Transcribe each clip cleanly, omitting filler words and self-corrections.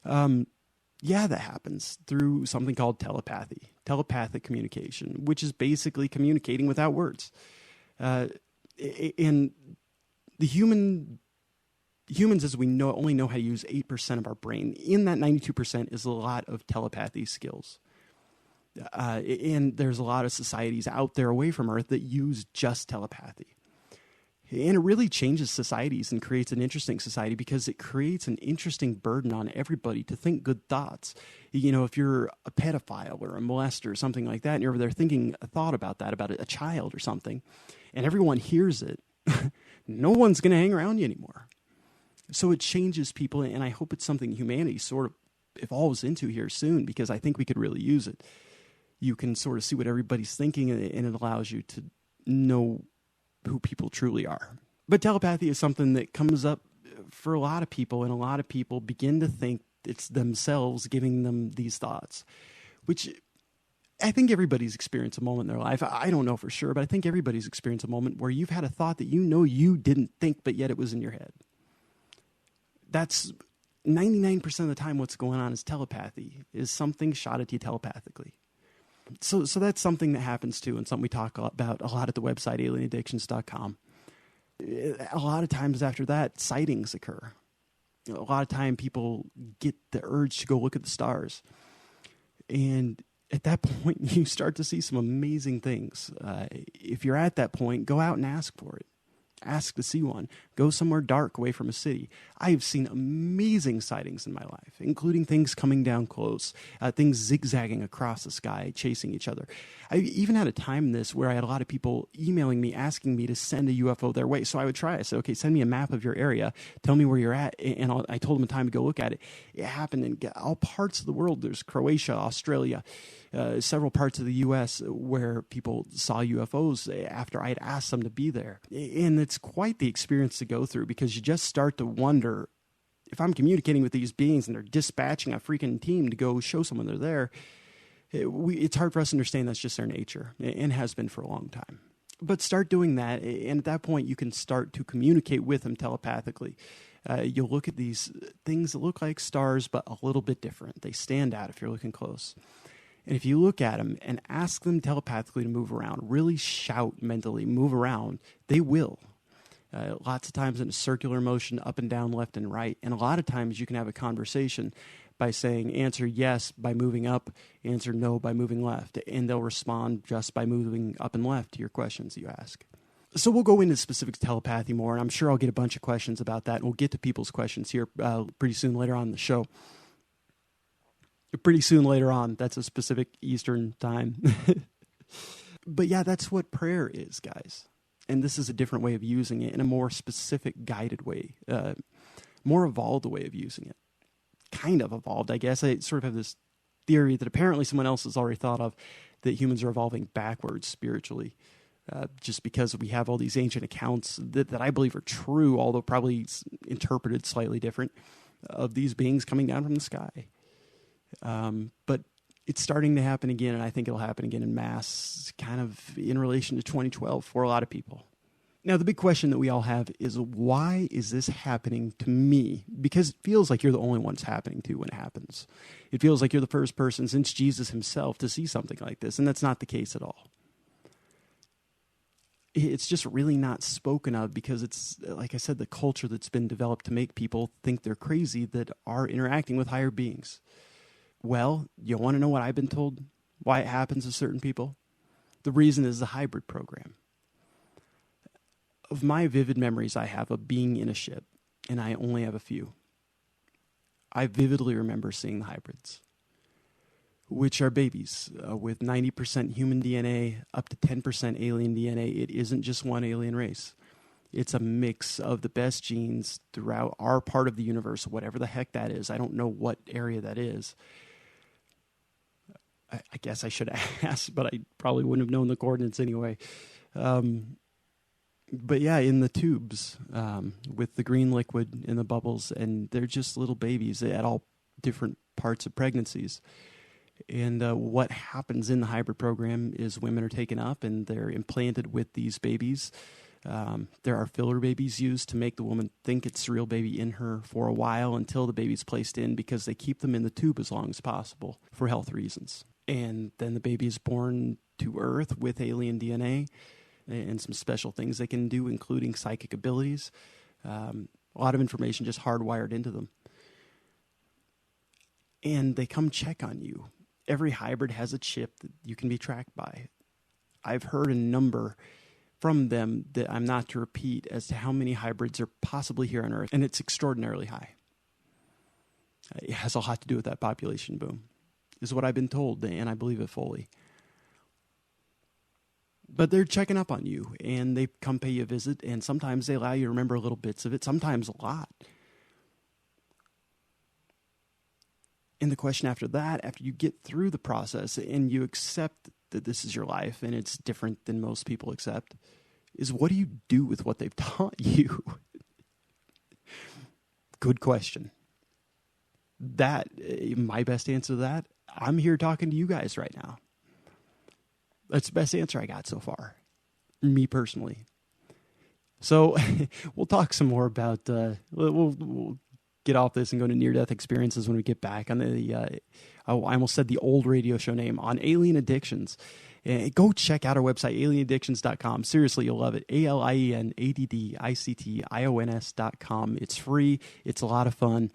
Yeah, that happens through something called telepathic communication, which is basically communicating without words. And the humans, as we know, only know how to use 8% of our brain. In that 92% is a lot of telepathy skills. And there's a lot of societies out there away from Earth that use just telepathy. And it really changes societies and creates an interesting society because it creates an interesting burden on everybody to think good thoughts. You know, if you're a pedophile or a molester or something like that, and you're over there thinking a thought about that, about a child or something, and everyone hears it, no one's going to hang around you anymore. So it changes people, and I hope it's something humanity sort of evolves into here soon, because I think we could really use it. You can sort of see what everybody's thinking, and it allows you to know who people truly are. But telepathy is something that comes up for a lot of people, and a lot of people begin to think it's themselves giving them these thoughts, which I think everybody's experienced a moment in their life. I don't know for sure, but I think everybody's experienced a moment where you've had a thought that you know you didn't think, but yet it was in your head. That's 99% of the time what's going on is telepathy, is something shot at you telepathically. So that's something that happens too, and something we talk about a lot at the website, alienaddictions.com. A lot of times after that, sightings occur. A lot of time people get the urge to go look at the stars. And at that point, you start to see some amazing things. If you're at that point, go out and ask for it. Ask to see one. Go somewhere dark away from a city. I have seen amazing sightings in my life, including things coming down close, things zigzagging across the sky, chasing each other. I even had a time in this where I had a lot of people emailing me, asking me to send a UFO their way. So I would try. I said, okay, send me a map of your area. Tell me where you're at. And I told them a time to go look at it. It happened in all parts of the world. There's Croatia, Australia, several parts of the U.S. where people saw UFOs after I had asked them to be there. And it's quite the experience to go through, because you just start to wonder, if I'm communicating with these beings and they're dispatching a freaking team to go show someone they're there, it's hard for us to understand that's just their nature, and has been for a long time. But start doing that, and at that point you can start to communicate with them telepathically. You'll look at these things that look like stars, but a little bit different. They stand out if you're looking close. And if you look at them and ask them telepathically to move around, really shout mentally, move around, they will. Lots of times in a circular motion, up and down, left and right. And a lot of times you can have a conversation by saying, answer yes by moving up, answer no by moving left. And they'll respond just by moving up and left to your questions that you ask. So we'll go into specific telepathy more, and I'm sure I'll get a bunch of questions about that. And we'll get to people's questions here pretty soon later on in the show. Pretty soon later on, that's a specific Eastern time. But yeah, that's what prayer is, guys. And this is a different way of using it, in a more specific, guided way, more evolved way of using it. Kind of evolved, I guess. I sort of have this theory that apparently someone else has already thought of, that humans are evolving backwards spiritually, just because we have all these ancient accounts that I believe are true, although probably interpreted slightly different, of these beings coming down from the sky. But it's starting to happen again, and I think it'll happen again in mass, kind of in relation to 2012 for a lot of people. Now, the big question that we all have is, why is this happening to me? Because it feels like you're the only one it's happening to when it happens. It feels like you're the first person since Jesus himself to see something like this, and that's not the case at all. It's just really not spoken of, because it's, like I said, the culture that's been developed to make people think they're crazy that are interacting with higher beings. Well, you want to know what I've been told? Why it happens to certain people? The reason is the hybrid program. Of my vivid memories I have of being in a ship, and I only have a few, I vividly remember seeing the hybrids, which are babies with 90% human DNA, up to 10% alien DNA. It isn't just one alien race. It's a mix of the best genes throughout our part of the universe, whatever the heck that is. I don't know what area that is. I guess I should have asked, but I probably wouldn't have known the coordinates anyway. But yeah, in the tubes with the green liquid in the bubbles, and they're just little babies at all different parts of pregnancies. And what happens in the hybrid program is women are taken up and they're implanted with these babies There are filler babies used to make the woman think it's the real baby in her for a while until the baby's placed in, because they keep them in the tube as long as possible for health reasons. And then the baby is born to Earth with alien DNA and some special things they can do, including psychic abilities. A lot of information just hardwired into them. And they come check on you. Every hybrid has a chip that you can be tracked by. I've heard a number from them that I'm not to repeat as to how many hybrids are possibly here on Earth, and it's extraordinarily high. It has a lot to do with that population boom, is what I've been told, and I believe it fully. But they're checking up on you, and they come pay you a visit, and sometimes they allow you to remember little bits of it, sometimes a lot. And the question after that, after you get through the process and you accept that this is your life and it's different than most people accept, is what do you do with what they've taught you? Good question. That, my best answer to that, I'm here talking to you guys right now. That's the best answer I got so far, me personally. So we'll talk some more about, we'll get off this and go to near-death experiences when we get back on the, I almost said the old radio show name, on alien addictions. Go check out our website, alienaddictions.com. Seriously, you'll love it. ALIENADDICTIONS.com. It's free. It's a lot of fun.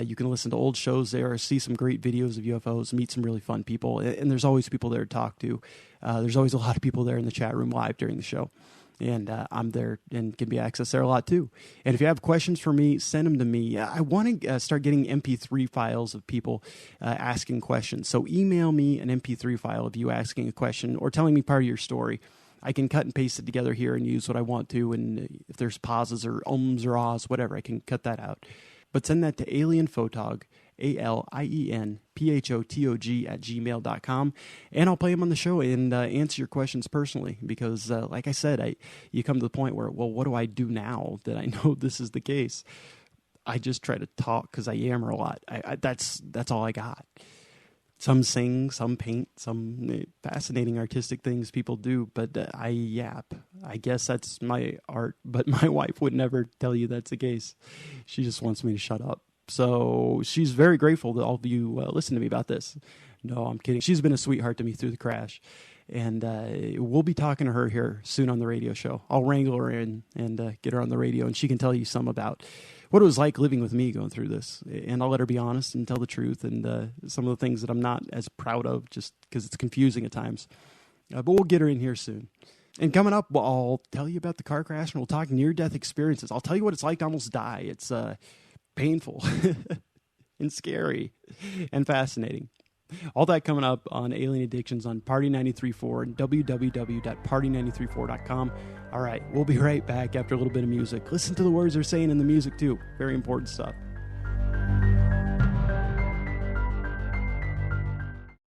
You can listen to old shows there, see some great videos of UFOs, meet some really fun people. And there's always people there to talk to. There's always a lot of people there in the chat room live during the show. And I'm there and can be accessed there a lot too. And if you have questions for me, send them to me. I want to start getting MP3 files of people asking questions. So email me an MP3 file of you asking a question or telling me part of your story. I can cut and paste it together here and use what I want to. And if there's pauses or ums or ahs, whatever, I can cut that out. But send that to alienphotog, ALIENPHOTOG @gmail.com, and I'll play them on the show and answer your questions personally, because like I said, you come to the point where, well, what do I do now that I know this is the case? I just try to talk because I yammer a lot. That's all I got. Some sing, some paint, some fascinating artistic things people do, but I yap. I guess that's my art, but my wife would never tell you that's the case. She just wants me to shut up. So she's very grateful that all of you listen to me about this. No, I'm kidding. She's been a sweetheart to me through the crash. And we'll be talking to her here soon on the radio show. I'll wrangle her in and get her on the radio, and she can tell you some about what it was like living with me going through this. And I'll let her be honest and tell the truth and some of the things that I'm not as proud of just because it's confusing at times. But we'll get her in here soon. And coming up, I'll tell you about the car crash, and we'll talk near-death experiences. I'll tell you what it's like to almost die. It's painful and scary and fascinating. All that coming up on Alien Addictions on Party 93.4 and www.party934.com. All right, we'll be right back after a little bit of music. Listen to the words they're saying in the music, too. Very important stuff.